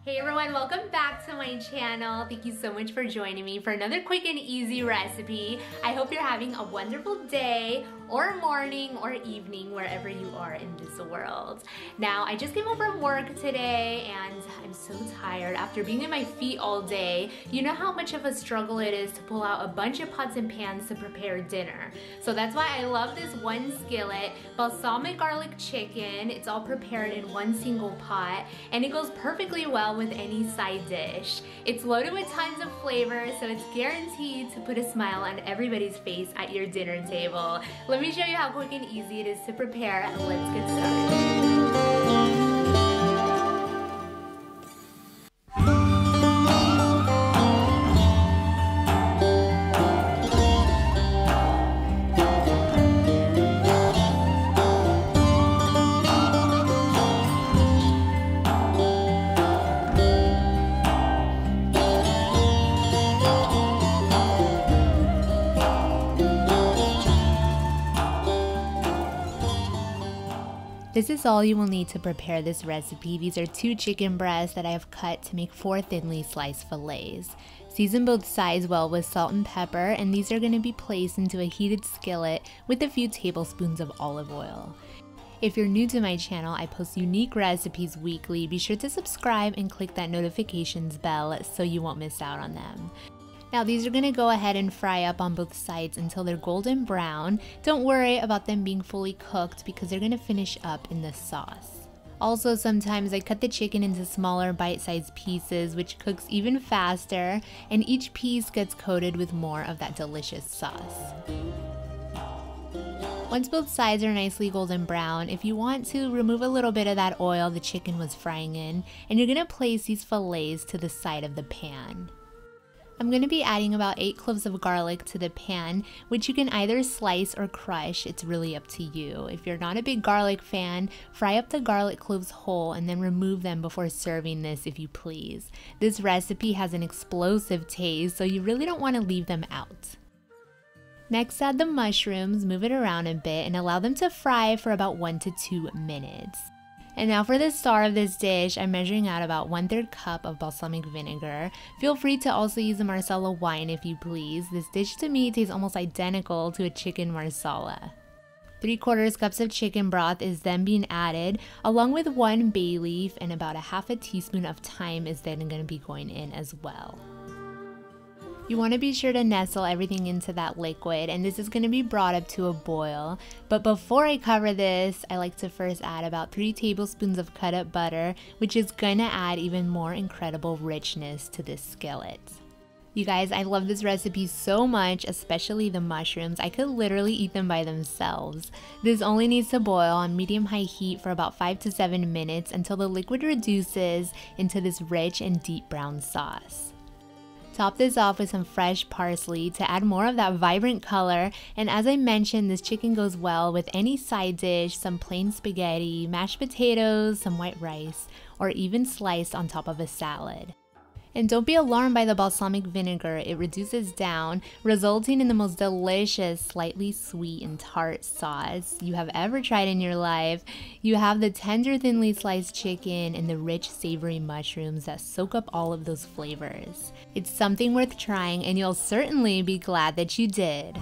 Hey everyone, welcome back to my channel. Thank you so much for joining me for another quick and easy recipe. I hope you're having a wonderful day or morning or evening wherever you are in this world. Now, I just came home from work today and I'm so tired after being in my feet all day. You know how much of a struggle it is to pull out a bunch of pots and pans to prepare dinner. So that's why I love this one skillet, Balsamic Garlic Chicken. It's all prepared in one single pot and it goes perfectly well with any side dish. It's loaded with tons of flavor, so it's guaranteed to put a smile on everybody's face at your dinner table. Let me show you how quick and easy it is to prepare, and let's get started. This is all you will need to prepare this recipe. These are 2 chicken breasts that I have cut to make 4 thinly sliced fillets. Season both sides well with salt and pepper, and these are going to be placed into a heated skillet with a few tablespoons of olive oil. If you're new to my channel, I post unique recipes weekly. Be sure to subscribe and click that notifications bell so you won't miss out on them. Now these are going to go ahead and fry up on both sides until they're golden brown. Don't worry about them being fully cooked because they're going to finish up in the sauce. Also, sometimes I cut the chicken into smaller bite-sized pieces, which cooks even faster, and each piece gets coated with more of that delicious sauce. Once both sides are nicely golden brown, if you want to, remove a little bit of that oil the chicken was frying in, and you're going to place these fillets to the side of the pan. I'm going to be adding about 8 cloves of garlic to the pan, which you can either slice or crush. It's really up to you. If you're not a big garlic fan, fry up the garlic cloves whole and then remove them before serving this if you please. This recipe has an explosive taste, so you really don't want to leave them out. Next, add the mushrooms, move it around a bit, and allow them to fry for about 1 to 2 minutes. And now for the star of this dish, I'm measuring out about 1/3 cup of balsamic vinegar. Feel free to also use a marsala wine if you please. This dish to me tastes almost identical to a chicken marsala. 3/4 cups of chicken broth is then being added, along with 1 bay leaf, and about a half a teaspoon of thyme is then going to be going in as well. You want to be sure to nestle everything into that liquid, and this is going to be brought up to a boil. But before I cover this, I like to first add about 3 tablespoons of cut up butter, which is going to add even more incredible richness to this skillet. You guys, I love this recipe so much, especially the mushrooms. I could literally eat them by themselves. This only needs to boil on medium-high heat for about 5 to 7 minutes until the liquid reduces into this rich and deep brown sauce. Top this off with some fresh parsley to add more of that vibrant color, and as I mentioned, this chicken goes well with any side dish, some plain spaghetti, mashed potatoes, some white rice, or even sliced on top of a salad. And don't be alarmed by the balsamic vinegar, it reduces down, resulting in the most delicious, slightly sweet and tart sauce you have ever tried in your life. You have the tender, thinly sliced chicken and the rich, savory mushrooms that soak up all of those flavors. It's something worth trying, and you'll certainly be glad that you did.